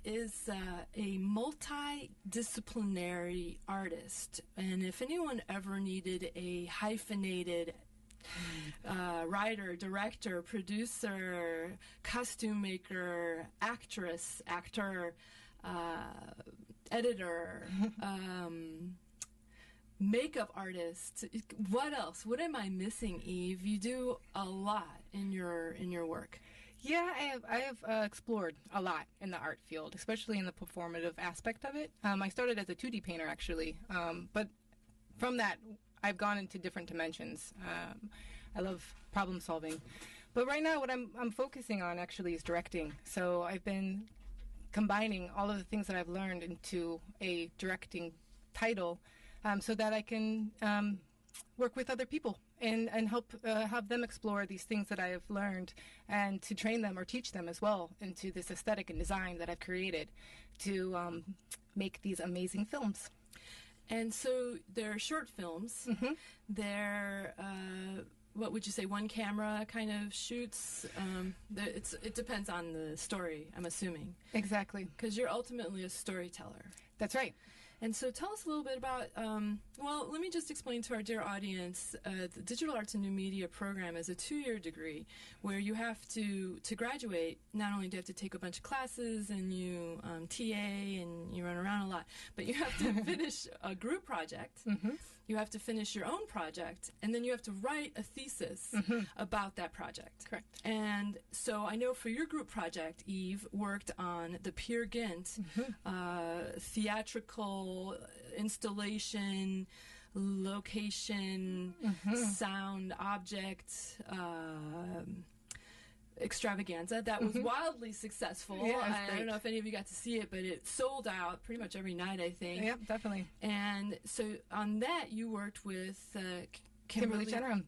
is a multidisciplinary artist. And if anyone ever needed a hyphenated writer, director, producer, costume maker, actress, actor, editor, makeup artist. What else? What am I missing, Eve? You do a lot in your work. Yeah, I have explored a lot in the art field, especially in the performative aspect of it. I started as a 2D painter, actually, but from that, I've gone into different dimensions. I love problem solving, but right now, what I'm focusing on actually is directing. So I've been combining all of the things that I've learned into a directing title, so that I can work with other people and help have them explore these things that I have learned, and to train them or teach them as well into this aesthetic and design that I've created to make these amazing films. And so they're short films. Mm-hmm. They're what would you say, one camera kind of shoots? It depends on the story, I'm assuming. Exactly. Because you're ultimately a storyteller. That's right. And so tell us a little bit about, well, let me just explain to our dear audience, the Digital Arts and New Media program is a 2-year degree where you have to graduate, not only do you have to take a bunch of classes and you TA and you run around a lot, but you have to finish a group project, mm-hmm. you have to finish your own project, and then you have to write a thesis mm-hmm. about that project. Correct. And so I know for your group project, Eve worked on the Peer Gynt mm-hmm. Theatrical installation, location, mm-hmm. sound, object, extravaganza that was wildly successful. Yeah, I don't know if any of you got to see it, but it sold out pretty much every night, I think. Yep, definitely. And so on that, you worked with Kimberly Janarone.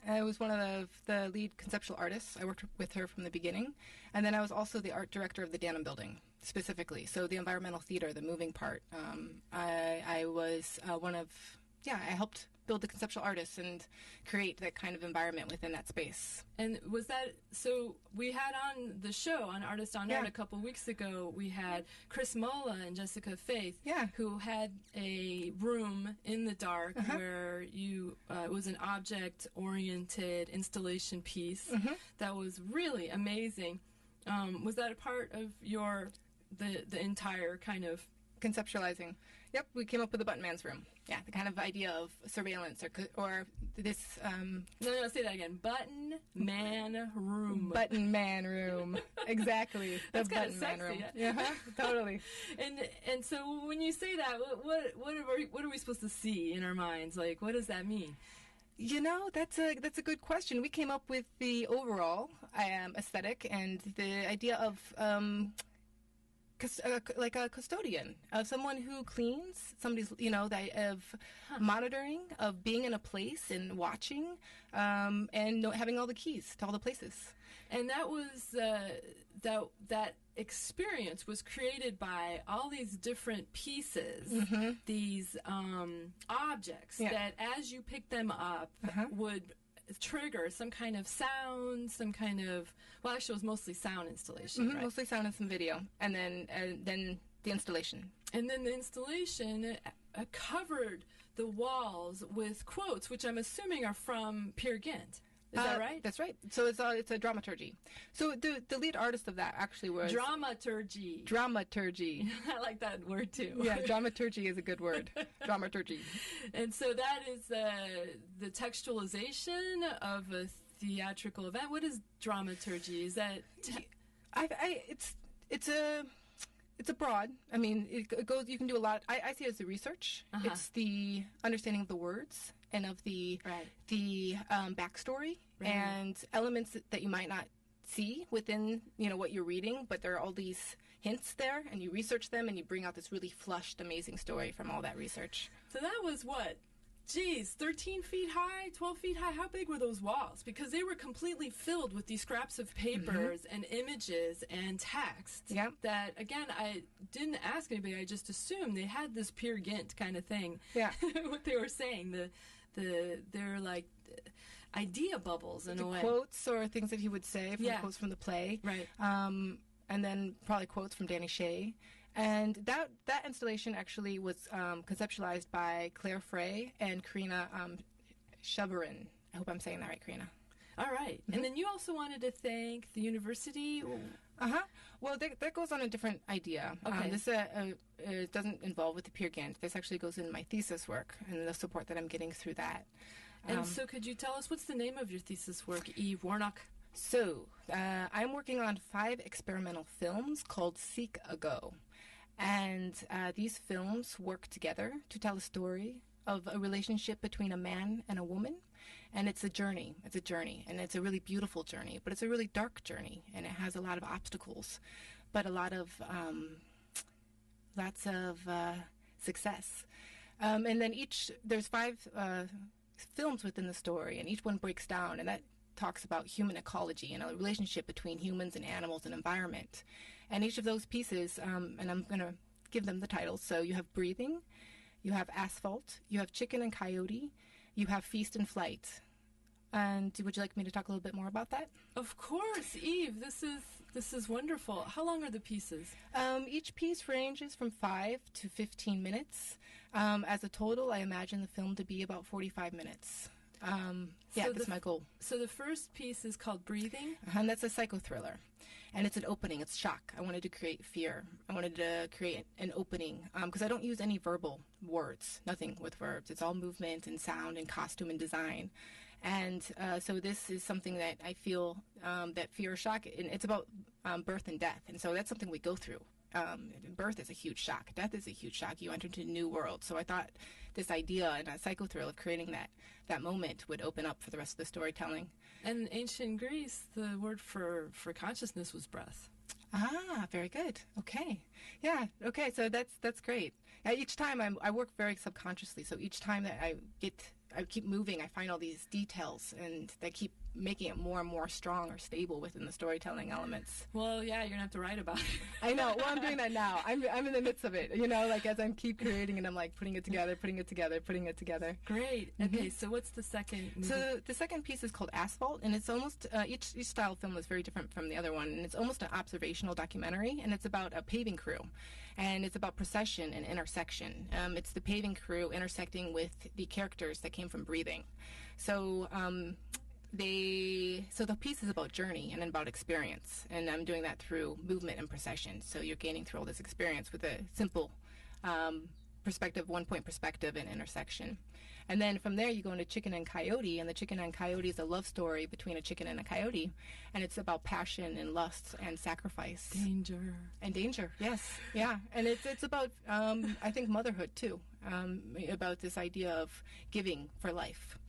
I was one of the lead conceptual artists. I worked with her from the beginning. And then I was also the art director of the DANM building, specifically. So the environmental theater, the moving part. I was I helped build the conceptual artists and create that kind of environment within that space. And was that, so we had on the show, on Artist on Art a couple weeks ago, we had Chris Mola and Jessica Faith, who had a room in the dark where you, it was an object-oriented installation piece that was really amazing. Was that a part of your, the entire kind of conceptualizing? Yep, we came up with the Button Man's room. Yeah, the kind of idea of surveillance or this... No, say that again. Button Man Room. Button Man Room. Exactly. That's the Button Man Room. Yeah, totally. And so when you say that, what are we supposed to see in our minds? Like, what does that mean? You know, that's a good question. We came up with the overall aesthetic and the idea of... like a custodian, someone who cleans, somebody's, that of monitoring, of being in a place and watching, and having all the keys to all the places. And that was that experience was created by all these different pieces, these objects that, as you pick them up, would trigger some kind of sound, some kind of, well, actually it was mostly sound installation, right? Mostly sound and some video, and then the installation. And then the installation covered the walls with quotes, which I'm assuming are from Peer Gynt. Is that right? That's right. So it's a dramaturgy. So the lead artist of that actually was... Dramaturgy. Dramaturgy. I like that word too. Yeah, dramaturgy is a good word. Dramaturgy. And so that is the textualization of a theatrical event. What is dramaturgy? Is that... It's a broad. I mean, it goes. You can do a lot. I see it as the research. It's the understanding of the words and of the backstory and elements that you might not see within what you're reading, but there are all these hints there, and you research them, and you bring out this really flushed, amazing story from all that research. So that was what? Geez, 13 feet high, 12 feet high. How big were those walls? Because they were completely filled with these scraps of papers and images and text. Yep. That, again, I didn't ask anybody. I just assumed they had this Peer Gynt kind of thing. Yeah. What they were saying. They're like idea bubbles in a way. Quotes or things that he would say from quotes from the play. Right. and then probably quotes from Danny Shea. And that installation actually was conceptualized by Claire Frey and Karina Cheverin. I hope I'm saying that right, Karina. All right. And then you also wanted to thank the university. Well, that goes on a different idea. Okay. This it doesn't involve with the peer grant. This actually goes in my thesis work and the support that I'm getting through that. And so could you tell us what's the name of your thesis work, Eve Warnock? So I'm working on 5 experimental films called Seekago. And these films work together to tell a story of a relationship between a man and a woman. And it's a journey. It's a journey. And it's a really beautiful journey. But it's a really dark journey. And it has a lot of obstacles. But a lot of, lots of success. And then there's 5 films within the story. And each one breaks down. And that talks about human ecology and a relationship between humans and animals and environment. And each of those pieces, and I'm going to give them the titles. So you have Breathing, you have Asphalt, you have Chicken and Coyote, you have Feast and Flight. And would you like me to talk a little bit more about that? Of course, Eve. This is wonderful. How long are the pieces? Each piece ranges from 5 to 15 minutes. As a total, I imagine the film to be about 45 minutes. That's my goal. So the first piece is called Breathing? And that's a psychothriller. And it's an opening. It's shock. I wanted to create fear. I wanted to create an opening because I don't use any verbal words, nothing with verbs. It's all movement and sound and costume and design. And so this is something that I feel that fear or shock, and it's about birth and death. And so that's something we go through. Birth is a huge shock. Death is a huge shock. You enter into a new world. So I thought this idea in a psychothriller of creating that moment would open up for the rest of the storytelling. And in ancient Greece, the word for consciousness was breath. Ah, very good. Okay. Yeah. Okay. So that's great. Each time I work very subconsciously. So each time that I keep moving, I find all these details, and they keep making it more and more strong or stable within the storytelling elements. Well, yeah, you're going to have to write about it. I know. Well, I'm doing that now. I'm in the midst of it, like as I'm keep creating, and I'm like putting it together. Great. Okay, so what's the second movie? So the second piece is called Asphalt, and it's almost, each style of film is very different from the other one, and it's almost an observational documentary, and it's about a paving crew. And it's about procession and intersection. It's the paving crew intersecting with the characters that came from Breathing. So the piece is about journey and about experience, and I'm doing that through movement and procession. So you're gaining through all this experience with a simple perspective, 1-point perspective and intersection. And then from there you go into Chicken and Coyote, and the Chicken and Coyote is a love story between a chicken and a coyote, and it's about passion and lust and sacrifice. Danger, yes. Yeah. And it's about, I think, motherhood too, about this idea of giving for life.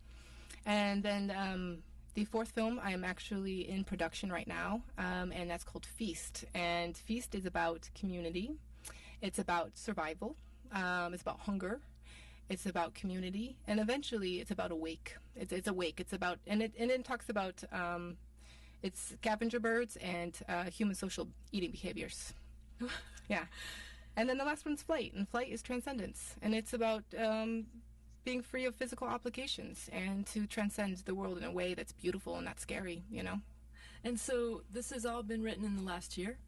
And then the fourth film I am actually in production right now, and that's called Feast. And Feast is about community. It's about survival. It's about hunger. It's about community, and eventually it's about awake. It's awake. It's about, and it talks about it's scavenger birds and human social eating behaviors. Yeah, and then the last one's Flight, and Flight is transcendence, and it's about being free of physical obligations and to transcend the world in a way that's beautiful and not scary. And so this has all been written in the last year?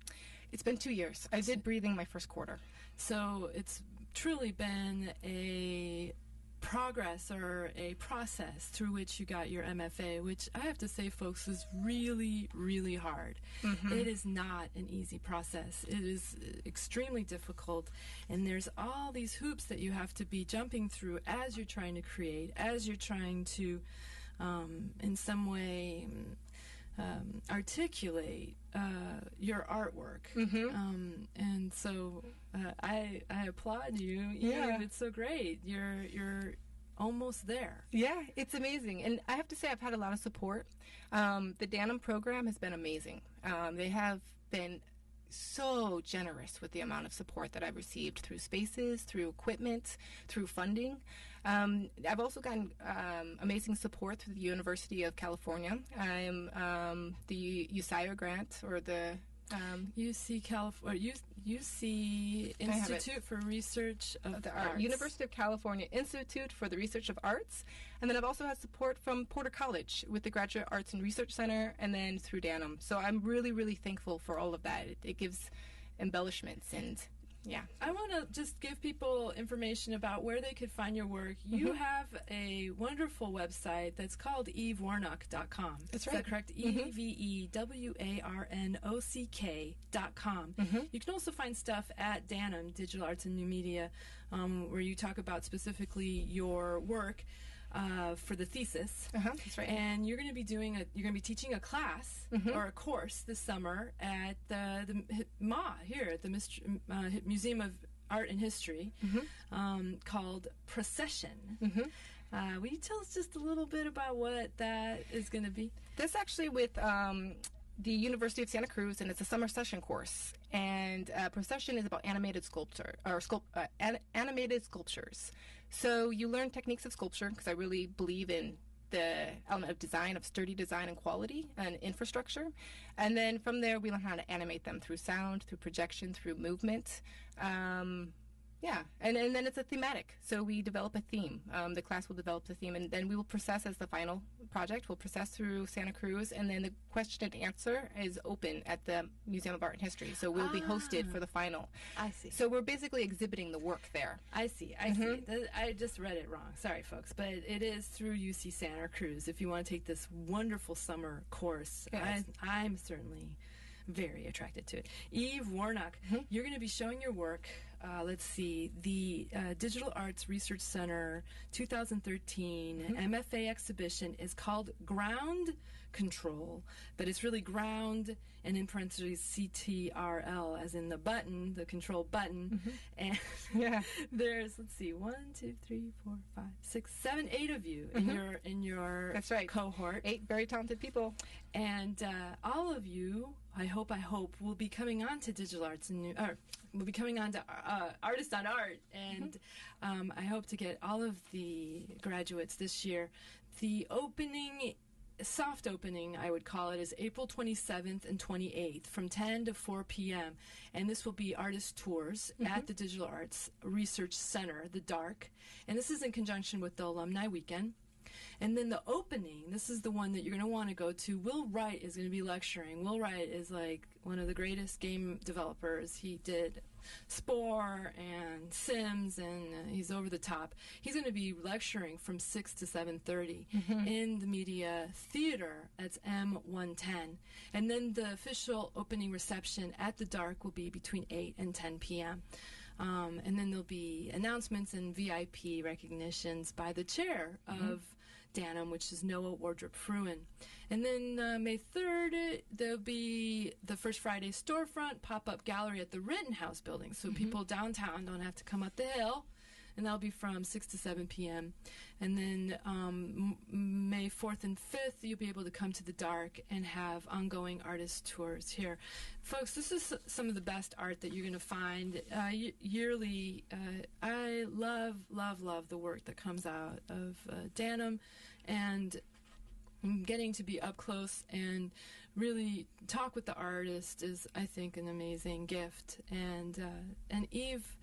It's been 2 years. I did Breathing my first quarter. So it's truly been a progress or a process through which you got your MFA, which I have to say, folks, is really, really hard. Mm-hmm. It is not an easy process. It is extremely difficult, and there's all these hoops that you have to be jumping through as you're trying to create, as you're trying to, in some way, articulate your artwork. Mm-hmm. And so I applaud you. Yeah, it's so great. You're almost there. Yeah, it's amazing. And I have to say, I've had a lot of support. The DANM program has been amazing. They have been so generous with the amount of support that I've received through spaces, through equipment, through funding. I've also gotten amazing support through the University of California. I'm the UCSC grant, or the UC Institute for Research of the Arts. University of California Institute for the Research of Arts. And then I've also had support from Porter College with the Graduate Arts and Research Center, and then through DANM. So I'm really, really thankful for all of that. It gives embellishments and... Yeah. I want to just give people information about where they could find your work. You have a wonderful website that's called evewarnock.com. That's right. Is that correct? EVEWARNOCK.com. You can also find stuff at DANM, Digital Arts and New Media, where you talk about specifically your work for the thesis. That's right. And you're going to be teaching a class or a course this summer at the MA here at the Museum of Art and History called Procession. Will you tell us just a little bit about what that is going to be? This actually with the University of Santa Cruz, and it's a summer session course. And Procession is about animated sculpture or animated sculptures. So you learn techniques of sculpture, because I really believe in the element of design, of sturdy design and quality and infrastructure. And then from there, we learn how to animate them through sound, through projection, through movement. Yeah, and then it's a thematic. So we develop a theme. The class will develop the theme, and then we will process as the final project. We'll process through Santa Cruz, and then the question and answer is open at the Museum of Art and History. So we'll be hosted for the final. I see. So we're basically exhibiting the work there. I see. I just read it wrong. Sorry, folks. But it is through UC Santa Cruz if you want to take this wonderful summer course. Yes. I'm certainly very attracted to it. Eve Warnock, you're going to be showing your work. Let's see, the Digital Arts Research Center 2013 MFA exhibition is called Ground Control, but it's really ground and in parentheses CTRL, as in the button, the control button. And there's, let's see, 1, 2, 3, 4, 5, 6, 7, 8 of you in your That's right. cohort. 8 very talented people. And all of you, I hope, will be coming on to Digital Arts and will be coming on to Artist on Art, and I hope to get all of the graduates this year. The soft opening, I would call it, is April 27th and 28th from 10 to 4 p.m. And this will be artist tours at the Digital Arts Research Center, the DARC. And this is in conjunction with the Alumni Weekend. And then the opening, this is the one that you're going to want to go to. Will Wright is going to be lecturing. Will Wright is like one of the greatest game developers. He did Spore and Sims, and he's over the top. He's going to be lecturing from 6 to 7:30 in the Media Theater. That's M110. And then the official opening reception at the DARC will be between 8 and 10 p.m. And then there'll be announcements and VIP recognitions by the chair of DANM, which is Noah Wardrop-Fruin. And then May 3rd, there'll be the First Friday Storefront pop-up gallery at the Rittenhouse building. So people downtown don't have to come up the hill. And that'll be from 6 to 7 p.m. And then May 4th and 5th, you'll be able to come to the DARC and have ongoing artist tours here. Folks, this is some of the best art that you're going to find yearly. I love, love, love the work that comes out of DANM, and getting to be up close and really talk with the artist is, I think, an amazing gift. And Eve,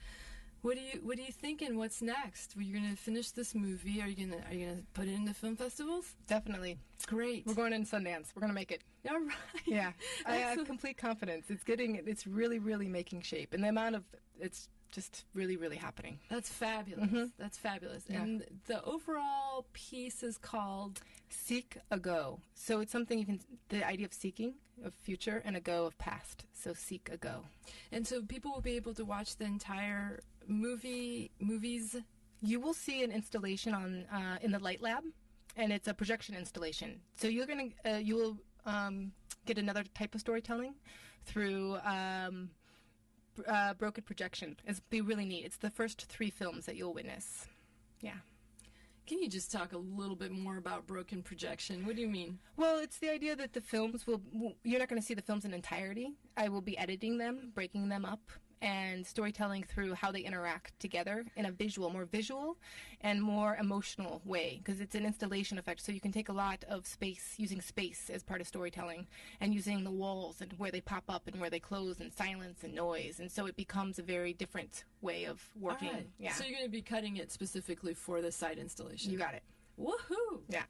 what are you thinking? What's next? Are you going to finish this movie? Are you going to put it into film festivals? Definitely. Great. We're going in Sundance. We're going to make it. All right. Yeah. I have complete confidence. It's really, really making shape. And the amount of, it's just really, really happening. That's fabulous. That's fabulous. Yeah. And the overall piece is called Seekago. So it's something the idea of seeking, of future, and a go of past. So Seekago. And so people will be able to watch the entire movies. You will see an installation on in the Light Lab, and it's a projection installation. So you will get another type of storytelling through broken projection. It'll be really neat. It's the first 3 films that you'll witness. Yeah. Can you just talk a little bit more about broken projection? What do you mean? Well, it's the idea that the films you're not going to see the films in entirety. I will be editing them, breaking them up, and storytelling through how they interact together in a more visual and more emotional way, because it's an installation effect. So you can take a lot of space, using space as part of storytelling, and using the walls and where they pop up and where they close, and silence and noise. And so it becomes a very different way of working. All right. Yeah. So you're going to be cutting it specifically for the site installation. You got it. Woohoo! Yeah.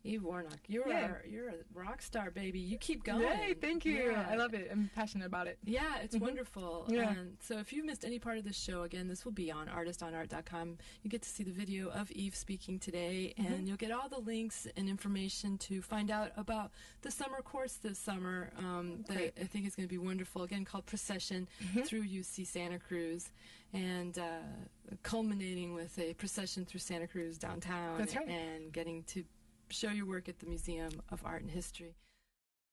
Eve Warnock, you're a rock star, baby. You keep going. Yay, thank you. Yeah. I love it. I'm passionate about it. Yeah, it's wonderful. Yeah. And so if you missed any part of this show, again, this will be on artistonart.com. You get to see the video of Eve speaking today, and you'll get all the links and information to find out about the summer course this summer that I think is going to be wonderful, again, called Procession through UC Santa Cruz, and culminating with a procession through Santa Cruz downtown. That's right. And getting to show your work at the Museum of Art and History.